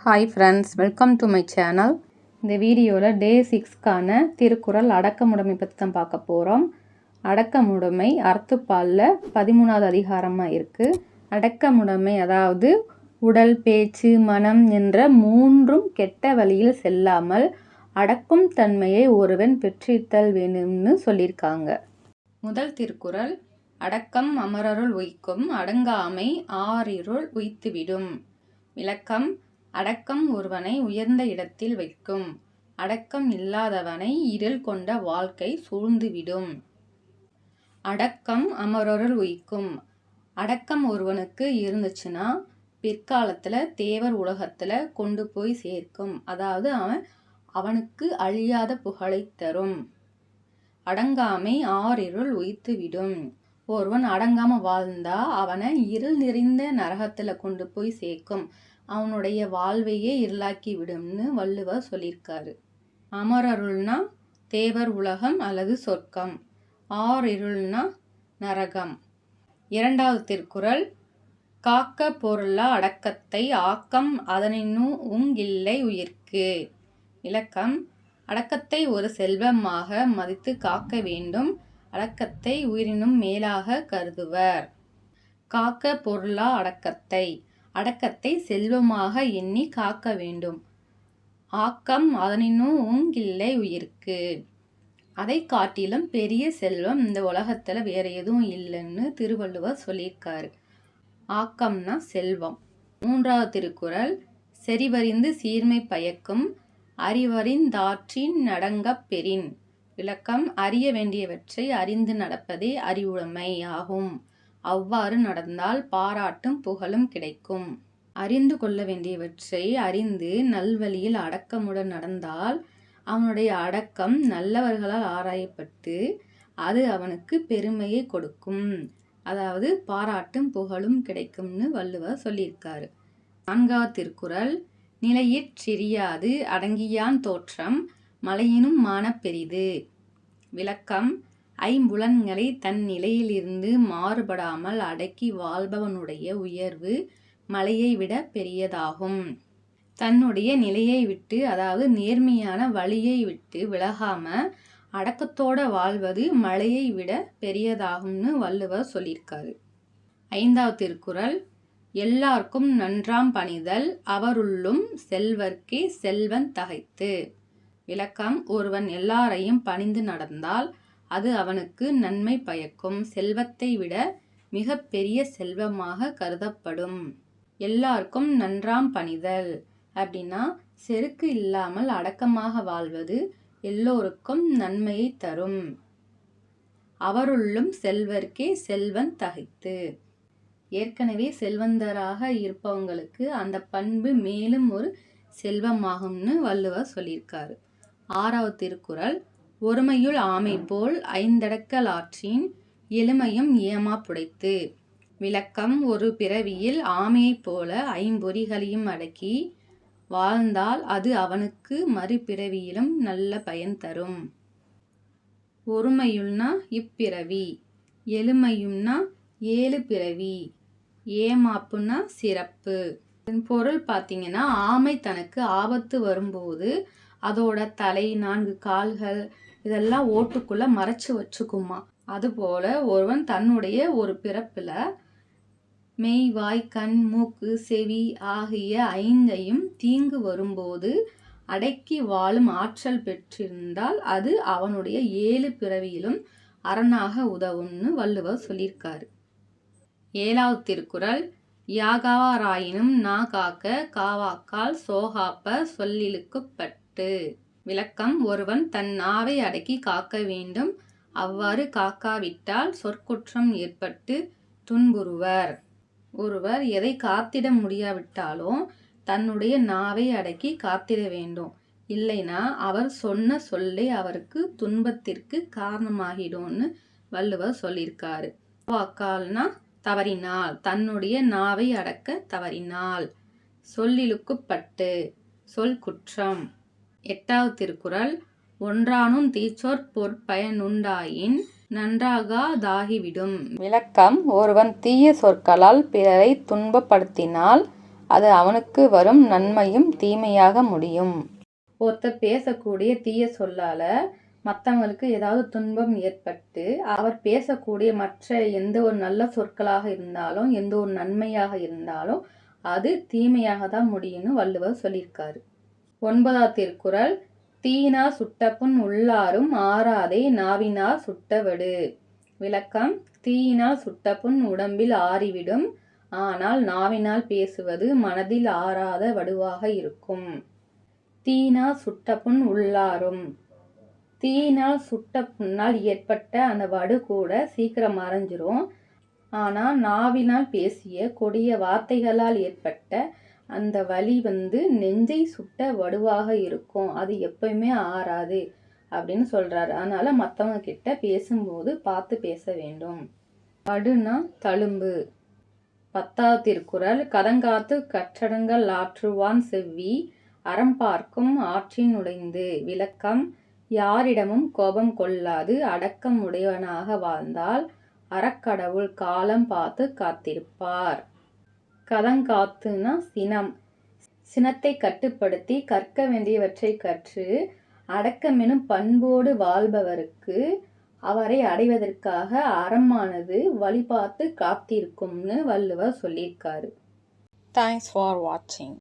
Hi friends, welcome to my channel. இந்த வீடியோவில் டே 6க்கான திருக்குறள் அடக்கமுடைமை பற்றி தான் பார்க்க போகிறோம். அடக்கமுடைமை அறத்துப்பாலில் 13வது அதிகாரமாக இருக்குது. அடக்கமுடைமை அதாவது உடல், பேச்சு, மனம் என்ற மூன்றும் கெட்ட வழியில் செல்லாமல் அடக்கும் தன்மையை ஒருவன் பெற்றிருத்தல் வேண்டும்னு சொல்லியிருக்காங்க. முதல் திருக்குறள், அடக்கம் அமரருள் உய்க்கும், அடங்காமை ஆறிருள் உய்த்துவிடும். விளக்கம், அடக்கம் ஒருவனை உயர்ந்த இடத்தில் வைக்கும், அடக்கம் இல்லாதவனை இருள் கொண்ட வாழ்க்கை சூழ்ந்துவிடும். அடக்கம் அமரருள் உய்க்கும். அடக்கம் ஒருவனுக்கு இருந்துச்சுன்னா பிற்காலத்தில் தேவர் உலகத்தில் கொண்டு போய் சேர்க்கும். அதாவது அவனுக்கு அழியாத புகழை தரும். அடங்காமை ஆறிருள் உய்த்துவிடும். ஒருவன் அடங்காம வாழ்ந்தா அவனை இருள் நிறைந்த நரகத்தில் கொண்டு போய் சேர்க்கும். அவனுடைய வாழ்வையே இருளாக்கி விடும்னு வள்ளுவர் சொல்லியிருக்காரு. அமரருள்னா தேவர் உலகம் அல்லது சொர்க்கம், ஆறிருள்னா நரகம். இரண்டாவது திருக்குறள், காக்க பொருளா அடக்கத்தை ஆக்கம் அதனினும் உங்கில்லை உயிர்க்கு. விளக்கம், அடக்கத்தை ஒரு செல்வமாக மதித்து காக்க வேண்டும், அடக்கத்தை உயிரினும் மேலாக கருதுவர். காக்க பொருளா அடக்கத்தை, அடக்கத்தை செல்வமாக எண்ணி காக்க வேண்டும். ஆக்கம் அதனினும் உங்கில்லை உயிர்க்கு. அதை காட்டிலும் பெரிய செல்வம் இந்த உலகத்தில் வேற எதுவும் இல்லைன்னு திருவள்ளுவர் சொல்லியிருக்காரு. ஆக்கம்னா செல்வம். மூன்றாவது திருக்குறள், செறிவறிந்து சீர்மை பயக்கும், அறிவறிந்தாற்றின் நடங்கப் பெறின். விளக்கம், அறிய வேண்டியவற்றை அறிந்து நடப்பதே அறிவுடைமை ஆகும். அவ்வாறு நடந்தால் பாராட்டும் புகழும் கிடைக்கும். அறிந்து கொள்ள வேண்டியவற்றை அறிந்து நல்வழியில் அடக்கமுடன் நடந்தால் அவனுடைய அடக்கம் நல்லவர்களால் ஆராயப்பட்டு அது அவனுக்கு பெருமையை கொடுக்கும். அதாவது பாராட்டும் புகழும் கிடைக்கும்னு வள்ளுவர் சொல்லியிருக்காரு. நான்காவது திருக்குறள், நிலையிற் சிறியாது அடங்கியான் தோற்றம் மலையினும் மானப் பெரிது. விளக்கம், ஐம்புலன்களை தன் நிலையிலிருந்து மாறுபடாமல் அடக்கி வாழ்பவனுடைய உயர்வு மலையை விட பெரியதாகும். தன்னுடைய நிலையை விட்டு, அதாவது நேர்மையான வழியை விட்டு விலகாம அடக்கத்தோட வாழ்வது மலையை விட பெரியதாகும்னு வள்ளுவர் சொல்லியிருக்காரு. ஐந்தாவது திருக்குறள், எல்லாருக்கும் நன்றாம் பணிதல் அவருள்ளும் செல்வர்க்கே செல்வன் தகைத்து. விளக்கம், ஒருவன் எல்லாரையும் பணிந்து நடந்தால் அது அவனுக்கு நன்மை பயக்கும், செல்வத்தை விட மிக பெரிய செல்வமாக கருதப்படும். எல்லாருக்கும் நன்றாம் பணிதல் அப்படின்னா செருக்கு இல்லாமல் அடக்கமாக வாழ்வது எல்லோருக்கும் நன்மையை தரும். அவருள்ளும் செல்வர்க்கே செல்வன் தகைத்து. ஏற்கனவே செல்வந்தராக இருப்பவங்களுக்கு அந்த பண்பு மேலும் ஒரு செல்வமாகும்னு வள்ளுவர் சொல்லியிருக்காரு. ஆறாவது திருக்குறள், ஒருமையுள் ஆமை போல் ஐந்தடக்கல் ஆற்றின் எளிமையும் ஏமா புடைத்து. விளக்கம், ஒரு பிறவியில் ஆமையைப் போல ஐம்பொறிகளையும் அடக்கி வாழ்ந்தால் அது அவனுக்கு மறுபிறவியிலும் நல்ல பயன் தரும். ஒருமையுள்னா இப்பிறவி, எளிமையும்னா 7 பிறவி, ஏமாப்புன்னா சிறப்பு. பொருள் பார்த்தீங்கன்னா, ஆமை தனக்கு ஆபத்து வரும்போது அதோட தலை, 4 கால்கள் இதெல்லாம் ஓட்டுக்குள்ள மறைச்சு வச்சுக்குமா. அதுபோல ஒருவன் தன்னுடைய ஒரு பிறப்புல மெய், வாய், கண், மூக்கு, செவி ஆகிய 5ஐயும் தீங்கு வரும்போது அடக்கி வாழும் ஆற்றல் பெற்றிருந்தால் அது அவனுடைய 7 பிறவியிலும் அரணாக உதவும்னு வள்ளுவர் சொல்லியிருக்காரு. ஏழாவது திருக்குறள், யாகாவாராயினும் நா காக்க காவாக்கால் சோகாப்ப சொல்லிலுக்குப்பட்டு. விளக்கம், ஒருவன் தன் நாவை அடக்கி காக்க வேண்டும், அவ்வாறு காக்காவிட்டால் சொற்குற்றம் ஏற்பட்டு துன்புறுவர். ஒருவர் எதை காத்திட முடியாவிட்டாலும் தன்னுடைய நாவை அடக்கி காத்திட வேண்டும், இல்லைனா அவர் சொன்ன சொல்லை அவருக்கு துன்பத்திற்கு காரணமாகிடும்னு வள்ளுவர் சொல்லியிருக்காரு. வாக்கால்னா தவறினால், தன்னுடைய நாவை அடக்க தவறினால். சொல்லிலுக்குப்பட்டு சொல் குற்றம். எட்டாவது திருக்குறள், ஒன்றானும் தீச்சொற் பொற்பயனுண்டாயின் நன்றாகாதாகிவிடும். விளக்கம், ஒருவன் தீய சொற்களால் பிறரை துன்பப்படுத்தினால் அது அவனுக்கு வரும் நன்மையும் தீமையாக முடியும். ஒருத்தர் பேசக்கூடிய தீய சொல்லால மற்றவங்களுக்கு ஏதாவது துன்பம் ஏற்பட்டு அவர் பேசக்கூடிய மற்ற எந்த ஒரு நல்ல சொற்களாக இருந்தாலும் எந்த ஒரு நன்மையாக இருந்தாலும் அது தீமையாக தான் முடியும்னு வள்ளுவர் சொல்லியிருக்காரு. 9ஆம் திருக்குறள், தீயினார் சுட்டப்புண் உள்ளாரும் ஆறாதே நாவினார் சுட்டவடு. விளக்கம்: தீயினால் சுட்டப்புண் உடம்பில் ஆறிவிடும், ஆனால் நாவினால் பேசுவது மனதில் ஆறாத வடுவாக இருக்கும். தீயினால் சுட்டப்புண் உள்ளாரும். தீயினால் சுட்ட புண்ணால் ஏற்பட்ட அந்த வடு கூட சீக்கிரம் மறைஞ்சிரும். ஆனால் நாவினால் பேசிய கொடிய வார்த்தைகளால் ஏற்பட்ட அந்த வலி நெஞ்சை சுட்ட வடுவாக இருக்கும். அது எப்பயுமே ஆறாது அப்படின்னு சொல்றாரு. அதனால மற்றவங்க கிட்ட பேசும்போது பார்த்து பேச வேண்டும். வடுனா தழும்பு. 10ஆம் திருக்குறள், கதங்காத்து கற்றடங்கள் ஆற்றுவான் செவ்வி அறம் பார்க்கும் ஆற்றின் உடைந்து. விளக்கம்: யாரிடமும் கோபம் கொள்ளாது அடக்கம் உடையவனாக வாழ்ந்தால் அறக்கடவுள் காலம் பார்த்து காத்திருப்பார். கதங்காத்துனா சினம். சினத்தை கட்டுப்படுத்தி கற்க வேண்டியவற்றை கற்று அடக்கமெனும் பண்போடு வாழ்பவருக்கு அவரை அடைவதற்காக அறமானது வழிபார்த்து காத்திருக்கும்னு வள்ளுவர் சொல்லியிருக்காரு. தேங்க்ஸ் ஃபார் வாட்சிங்.